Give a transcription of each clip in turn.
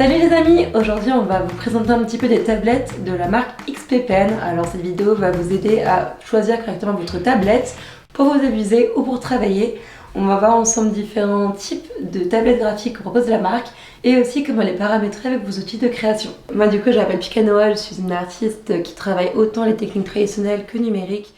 Salut les amis, aujourd'hui on va vous présenter un petit peu des tablettes de la marque XP Pen. Alors cette vidéo va vous aider à choisir correctement votre tablette pour vous amuser ou pour travailler. On va voir ensemble différents types de tablettes graphiques que propose la marque et aussi comment les paramétrer avec vos outils de création. Moi du coup j'appelle Pikanoa, je suis une artiste qui travaille autant les techniques traditionnelles que numériques.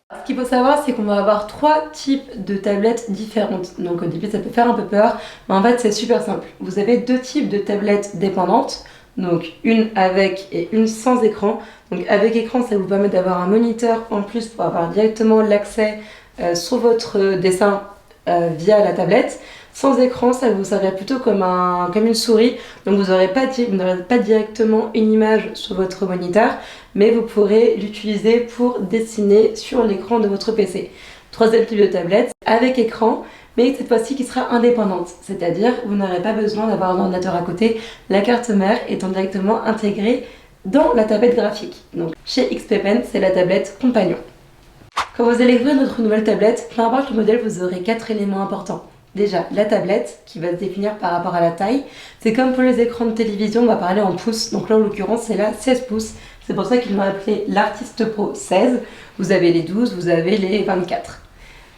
Ce qu'il faut savoir, c'est qu'on va avoir 3 types de tablettes différentes. Donc au début ça peut faire un peu peur, mais en fait c'est super simple. Vous avez 2 types de tablettes dépendantes, donc une avec et une sans écran. Donc avec écran, ça vous permet d'avoir un moniteur en plus pour avoir directement l'accès sur votre dessin via la tablette. Sans écran, ça vous servira plutôt comme une souris, donc vous n'aurez pas directement une image sur votre moniteur, mais vous pourrez l'utiliser pour dessiner sur l'écran de votre PC. Troisième type de tablette, avec écran, mais cette fois-ci qui sera indépendante, c'est-à-dire vous n'aurez pas besoin d'avoir un ordinateur à côté, la carte mère étant directement intégrée dans la tablette graphique. Donc chez XP Pen, c'est la tablette compagnon. Quand vous allez ouvrir notre nouvelle tablette, peu importe le modèle, vous aurez 4 éléments importants. Déjà, la tablette qui va se définir par rapport à la taille. C'est comme pour les écrans de télévision, on va parler en pouces. Donc là, en l'occurrence, c'est la 16 pouces. C'est pour ça qu'ils l'ont appelé l'Artist Pro 16. Vous avez les 12, vous avez les 24.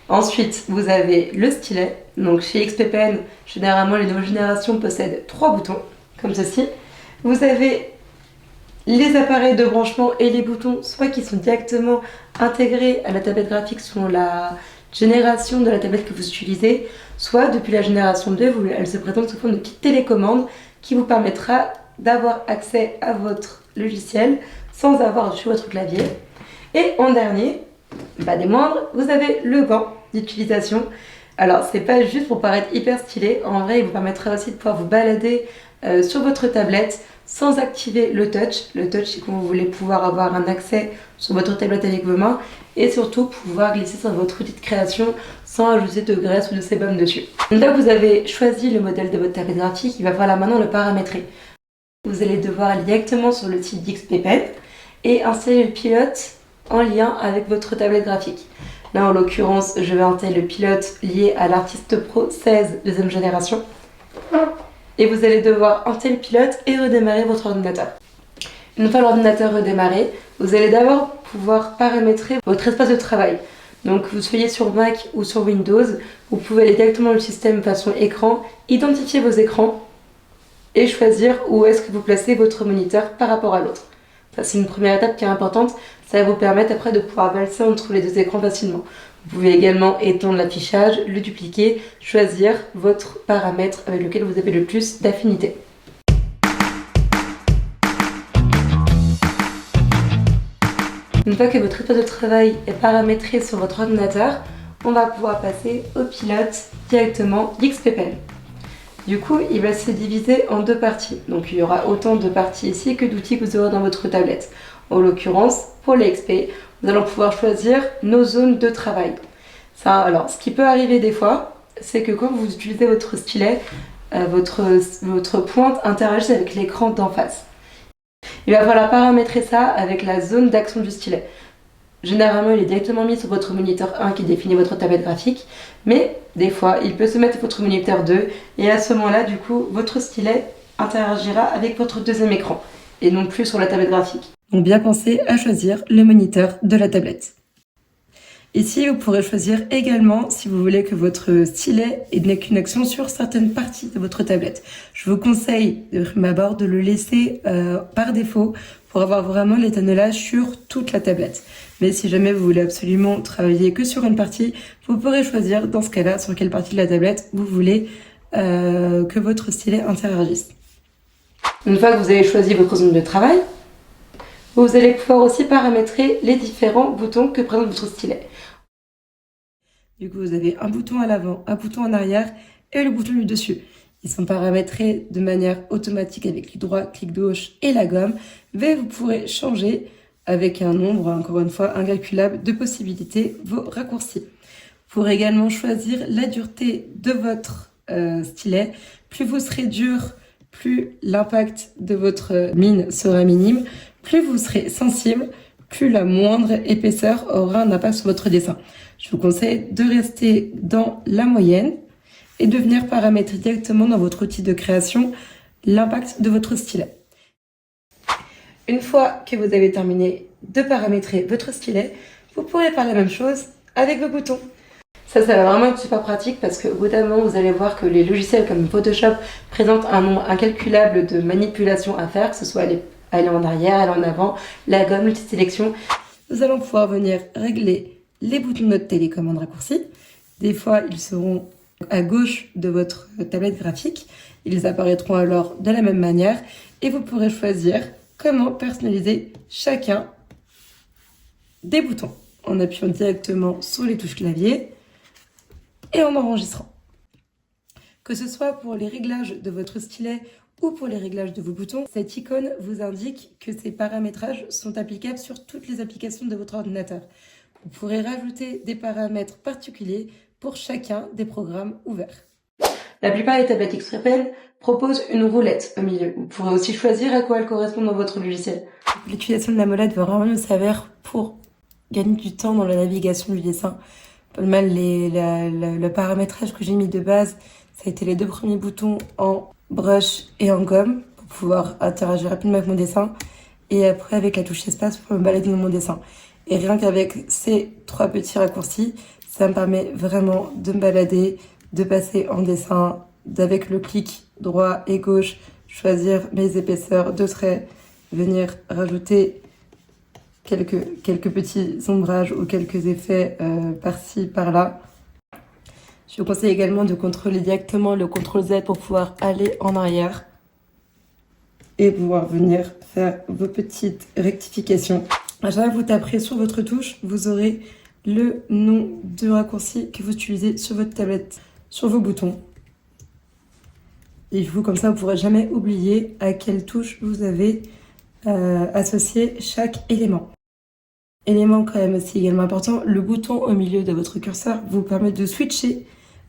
Ensuite, vous avez le stylet. Donc chez XP Pen, généralement, les nouvelles générations possèdent 3 boutons, comme ceci. Vous avez les appareils de branchement et les boutons, soit qui sont directement intégrés à la tablette graphique selon la génération de la tablette que vous utilisez, soit depuis la génération 2, elle se présente sous forme de kit télécommande qui vous permettra d'avoir accès à votre logiciel sans avoir sur votre clavier. Et en dernier, pas des moindres, vous avez le gant d'utilisation. Alors c'est pas juste pour paraître hyper stylé, en vrai il vous permettra aussi de pouvoir vous balader sur votre tablette sans activer le touch. Le touch, c'est quand vous voulez pouvoir avoir un accès sur votre tablette avec vos mains et surtout pouvoir glisser sur votre outil de création sans ajouter de graisse ou de sébum dessus. Une fois que vous avez choisi le modèle de votre tablette graphique, il va falloir maintenant le paramétrer. Vous allez devoir aller directement sur le site d'XP Pen et installer le pilote en lien avec votre tablette graphique. Là, en l'occurrence, je vais installer le pilote lié à l'Artist Pro 16 deuxième génération. Et vous allez devoir installer le pilote et redémarrer votre ordinateur. Une fois l'ordinateur redémarré, vous allez d'abord pouvoir paramétrer votre espace de travail. Donc vous soyez sur Mac ou sur Windows, vous pouvez aller directement dans le système façon écran, identifier vos écrans et choisir où est-ce que vous placez votre moniteur par rapport à l'autre. Ça, c'est une première étape qui est importante, ça va vous permettre après de pouvoir valser entre les 2 écrans facilement. Vous pouvez également étendre l'affichage, le dupliquer, choisir votre paramètre avec lequel vous avez le plus d'affinité. Une fois que votre espace de travail est paramétré sur votre ordinateur, on va pouvoir passer au pilote directement d'XP Pen. Du coup, il va se diviser en 2 parties. Donc il y aura autant de parties ici que d'outils que vous aurez dans votre tablette. En l'occurrence, pour les XP, nous allons pouvoir choisir nos zones de travail. Ça, alors, ce qui peut arriver des fois, c'est que quand vous utilisez votre stylet, votre pointe interagit avec l'écran d'en face. Il va falloir paramétrer ça avec la zone d'action du stylet. Généralement, il est directement mis sur votre moniteur 1 qui définit votre tablette graphique, mais des fois, il peut se mettre sur votre moniteur 2 et à ce moment-là, du coup, votre stylet interagira avec votre deuxième écran et non plus sur la tablette graphique. Donc bien penser à choisir le moniteur de la tablette. Ici, vous pourrez choisir également si vous voulez que votre stylet n'ait qu'une action sur certaines parties de votre tablette. Je vous conseille de prime abord de le laisser par défaut pour avoir vraiment l'étalonnage sur toute la tablette. Mais si jamais vous voulez absolument travailler que sur une partie, vous pourrez choisir dans ce cas-là sur quelle partie de la tablette vous voulez que votre stylet interagisse. Une fois que vous avez choisi votre zone de travail, vous allez pouvoir aussi paramétrer les différents boutons que présente votre stylet. Du coup, vous avez un bouton à l'avant, un bouton en arrière et le bouton du dessus. Ils sont paramétrés de manière automatique avec clic droit, clic gauche et la gomme, mais vous pourrez changer avec un nombre, encore une fois, incalculable de possibilités, vos raccourcis. Vous pourrez également choisir la dureté de votre stylet. Plus vous serez dur, plus l'impact de votre mine sera minime. Plus vous serez sensible, plus la moindre épaisseur aura un impact sur votre dessin. Je vous conseille de rester dans la moyenne et de venir paramétrer directement dans votre outil de création l'impact de votre stylet. Une fois que vous avez terminé de paramétrer votre stylet, vous pourrez faire la même chose avec vos boutons. Ça va vraiment être super pratique parce qu'au bout d'un moment, vous allez voir que les logiciels comme Photoshop présentent un nombre incalculable de manipulations à faire, que ce soit aller en arrière, aller en avant, la gomme, multi-sélection. Nous allons pouvoir venir régler les boutons de notre télécommande raccourci. Des fois, ils seront à gauche de votre tablette graphique. Ils apparaîtront alors de la même manière et vous pourrez choisir comment personnaliser chacun des boutons en appuyant directement sur les touches clavier et en enregistrant. Que ce soit pour les réglages de votre stylet ou pour les réglages de vos boutons, cette icône vous indique que ces paramétrages sont applicables sur toutes les applications de votre ordinateur. Vous pourrez rajouter des paramètres particuliers pour chacun des programmes ouverts. La plupart des tablettes XPEPEN proposent une roulette au milieu. Vous pourrez aussi choisir à quoi elle correspond dans votre logiciel. L'utilisation de la molette va vraiment nous servir pour gagner du temps dans la navigation du dessin. Pas mal le paramétrage que j'ai mis de base, ça a été les 2 premiers boutons en brush et en gomme pour pouvoir interagir rapidement avec mon dessin. Et après avec la touche espace pour me balader dans mon dessin. Et rien qu'avec ces 3 petits raccourcis, ça me permet vraiment de me balader, de passer en dessin, d'avec le clic droit et gauche, choisir mes épaisseurs de traits, venir rajouter quelques petits ombrages ou quelques effets par-ci, par-là. Je vous conseille également de contrôler directement le CTRL Z pour pouvoir aller en arrière et pouvoir venir faire vos petites rectifications. À chaque fois que vous taperez sur votre touche, vous aurez le nom de raccourci que vous utilisez sur votre tablette, sur vos boutons. Et vous, comme ça, vous ne pourrez jamais oublier à quelle touche vous avez associé chaque élément. Élément quand même aussi également important, le bouton au milieu de votre curseur vous permet de switcher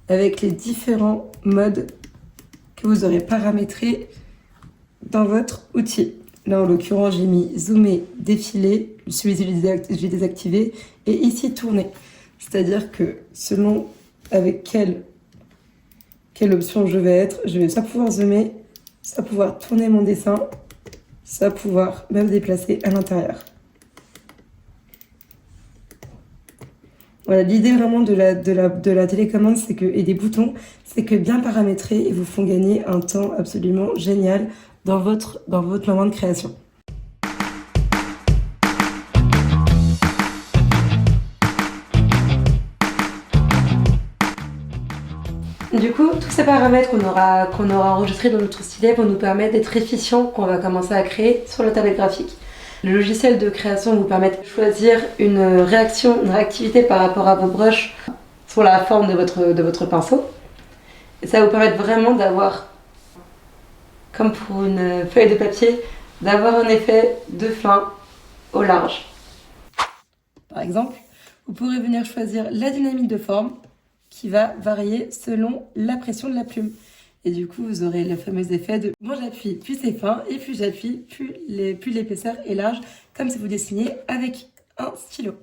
avec les différents modes que vous aurez paramétrés dans votre outil. Là, en l'occurrence, j'ai mis zoomer, défiler, celui-ci j'ai désactivé, et ici tourner. C'est-à-dire que selon avec quelle option je vais être, je vais soit pouvoir zoomer, soit pouvoir tourner mon dessin, soit pouvoir même déplacer à l'intérieur. Voilà, l'idée vraiment de la télécommande et des boutons, c'est que bien paramétrés, ils vous font gagner un temps absolument génial dans votre moment de création. Du coup, tous ces paramètres qu'on aura enregistrés dans notre stylet vont nous permettre d'être efficients quand on va commencer à créer sur la tablette graphique. Le logiciel de création vous permet de choisir une réactivité par rapport à vos brushes sur la forme de votre pinceau. Et ça va vous permettre vraiment d'avoir, comme pour une feuille de papier, d'avoir un effet de fin au large. Par exemple, vous pourrez venir choisir la dynamique de forme qui va varier selon la pression de la plume. Et du coup, vous aurez le fameux effet de moins j'appuie, plus c'est fin, et plus j'appuie, plus l'épaisseur est large, comme si vous dessiniez avec un stylo.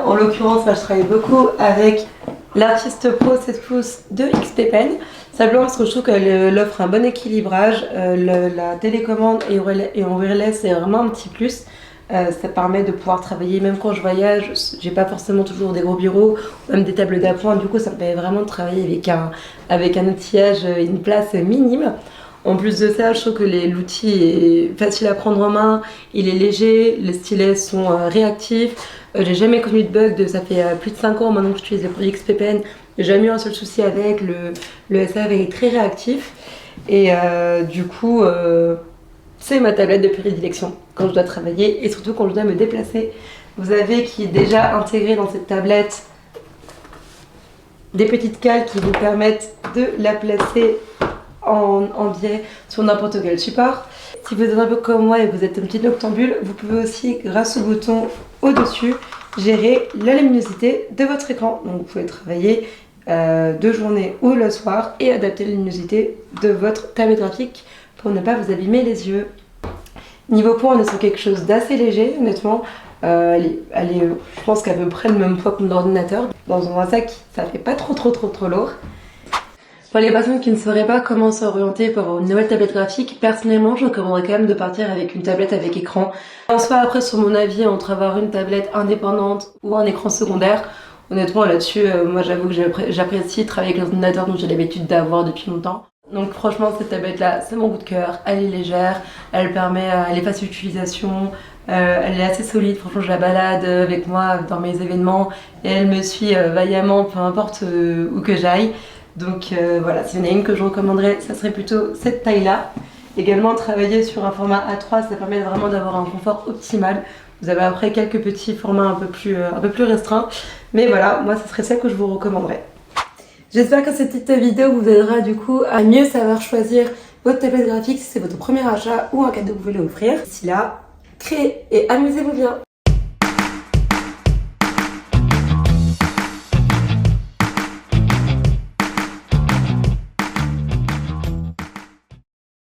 En l'occurrence, moi, je travaille beaucoup avec l'artiste pro 7 pouces de XPEPEN, simplement parce que je trouve qu'elle offre un bon équilibrage. La télécommande et en wireless, c'est vraiment un petit plus. Ça permet de pouvoir travailler, même quand je voyage, j'ai pas forcément toujours des gros bureaux, même des tables d'appoint, du coup ça me permet vraiment de travailler avec un outillage et une place minime. En plus de ça, je trouve que l'outil est facile à prendre en main, il est léger, les stylets sont réactifs. J'ai jamais connu de bug, ça fait plus de 5 ans maintenant que j'utilise les produits XPEPEN. J'ai jamais eu un seul souci avec, le SAV est très réactif. Et du coup, c'est ma tablette de prédilection quand je dois travailler et surtout quand je dois me déplacer. Vous avez qui est déjà intégré dans cette tablette des petites cales qui vous permettent de la placer en biais sur n'importe quel support. Si vous êtes un peu comme moi et que vous êtes un petit noctambule, vous pouvez aussi, grâce au bouton au-dessus, gérer la luminosité de votre écran. Donc vous pouvez travailler de journée ou le soir et adapter la luminosité de votre tablette graphique pour ne pas vous abîmer les yeux. Niveau poids, on est sur quelque chose d'assez léger, honnêtement. Je pense qu'à peu près le même poids que mon ordinateur. Dans un sac, ça fait pas trop lourd. Pour les personnes qui ne sauraient pas comment s'orienter pour avoir une nouvelle tablette graphique, personnellement, je recommanderais quand même de partir avec une tablette avec écran. En soi, après, sur mon avis, entre avoir une tablette indépendante ou un écran secondaire, honnêtement, là-dessus, moi, j'avoue que j'apprécie travailler avec l'ordinateur dont j'ai l'habitude d'avoir depuis longtemps. Donc franchement, cette tablette-là, c'est mon coup de cœur. Elle est légère, elle est facile d'utilisation, elle est assez solide. Franchement, je la balade avec moi dans mes événements et elle me suit vaillamment, peu importe où que j'aille. Donc voilà, s'il y en a une que je recommanderais, ça serait plutôt cette taille-là. Également, travailler sur un format A3, ça permet vraiment d'avoir un confort optimal. Vous avez après quelques petits formats un peu plus restreints. Mais voilà, moi, ce serait celle que je vous recommanderais. J'espère que cette petite vidéo vous aidera du coup à mieux savoir choisir votre tablette graphique si c'est votre premier achat ou un cadeau que vous voulez offrir. D'ici là, créez et amusez-vous bien!